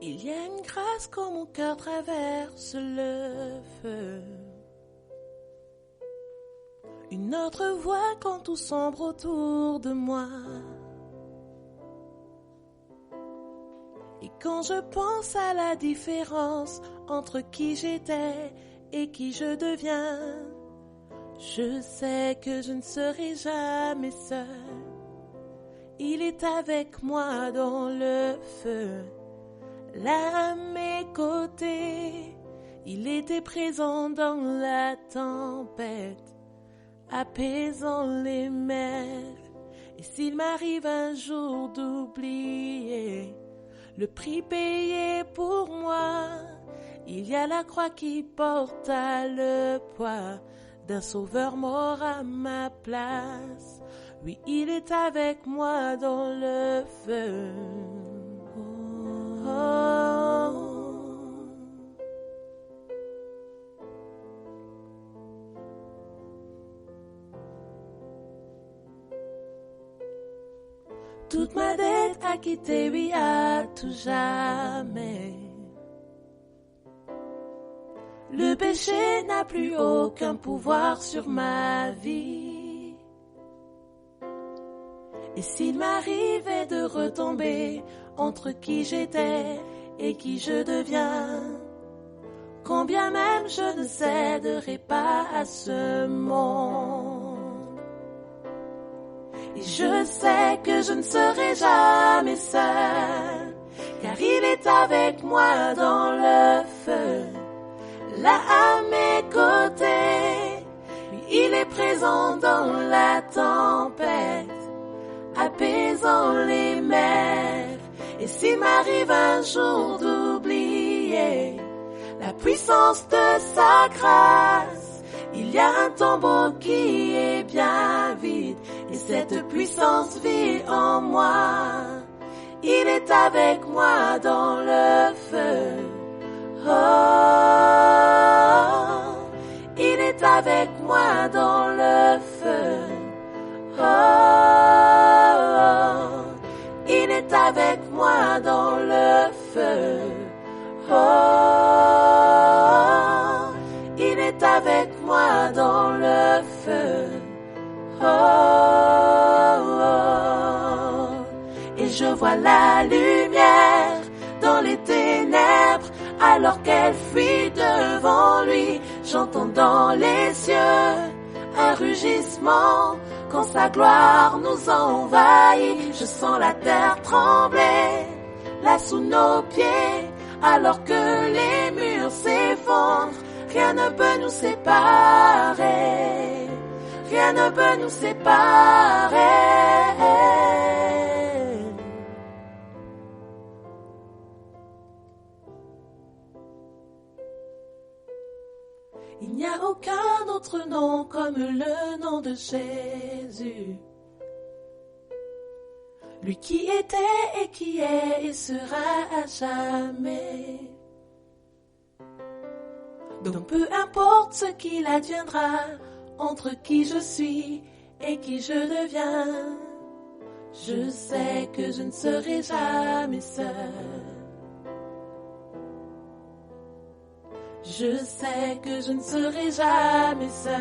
Il y a une grâce quand mon cœur traverse le feu. Une autre voix quand tout sombre autour de moi. Et quand je pense à la différence entre qui j'étais et qui je deviens, je sais que je ne serai jamais seule. Il est avec moi dans le feu, là à mes côtés. Il était présent dans la tempête, apaisant les mers. Et s'il m'arrive un jour d'oublier le prix payé pour moi, il y a la croix qui porta le poids d'un sauveur mort à ma place. Oui, il est avec moi dans le feu. Oh, oh. Toute ma dette acquittée, oui, à tout jamais. Le péché n'a plus aucun pouvoir sur ma vie. Et s'il m'arrivait de retomber entre qui j'étais et qui je deviens, combien même je ne céderai pas à ce monde. Et je sais que je ne serai jamais seule, car il est avec moi dans le feu, là à mes côtés. Il est présent dans la tempête, apaisant les mers. Et s'il m'arrive un jour d'oublier la puissance de sa grâce, il y a un tombeau qui est bien vide, et cette puissance vit en moi. Il est avec moi dans le feu. Oh, il est avec moi dans le feu. Oh, il est avec moi dans le feu. Oh, il est avec moi dans le feu. Oh, et je vois la lumière dans les ténèbres, alors qu'elle fuit devant lui. J'entends dans les cieux un rugissement quand sa gloire nous envahit. Je sens la terre trembler là sous nos pieds, alors que les murs s'effondrent. Rien ne peut nous séparer, rien ne peut nous séparer. Il n'y a aucun autre nom comme le nom de Jésus. Lui qui était et qui est et sera à jamais. Donc peu importe ce qu'il adviendra entre qui je suis et qui je deviens, je sais que je ne serai jamais seule. Je sais que je ne serai jamais seule.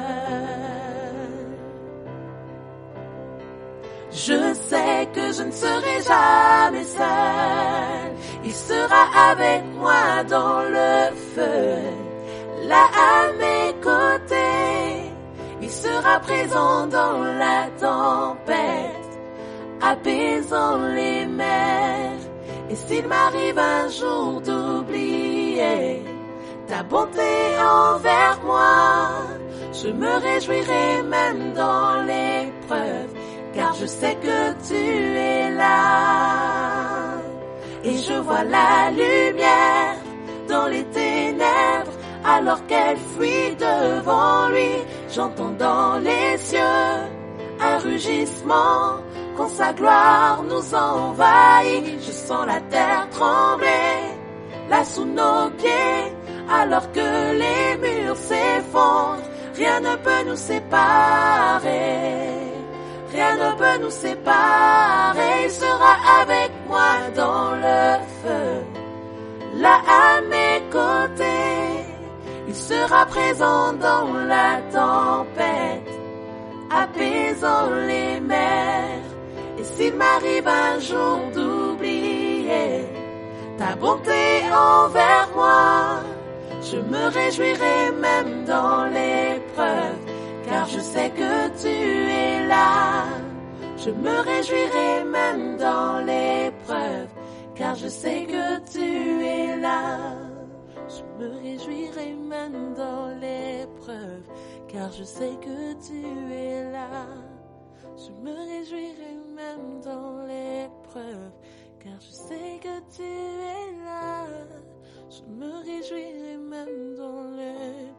Je sais que je ne serai jamais seule. Il sera avec moi dans le feu, là à mes côtés. Il sera présent dans la tempête, apaisant les mers. Et s'il m'arrive un jour d'oublier ta bonté envers moi, je me réjouirai même dans l'épreuve, car je sais que tu es là. Et je vois la lumière dans les ténèbres, alors qu'elle fuit devant lui. J'entends dans les cieux un rugissement quand sa gloire nous envahit. Je sens la terre trembler là sous nos pieds, alors que les murs s'effondrent. Rien ne peut nous séparer, rien ne peut nous séparer. Il sera avec moi dans le feu, Il sera présent dans la tempête, apaisant les mers. Et s'il m'arrive un jour d'oublier ta bonté envers moi, je me réjouirai même dans l'épreuve, car je sais que tu es là. Je me réjouirai même dans l'épreuve, car je sais que tu es là. Je me réjouirai même dans l'épreuve, car je sais que tu es là. Je me réjouirai même dans l'épreuve, car je sais que tu es là. Je me réjouirai même dans l'épreuve.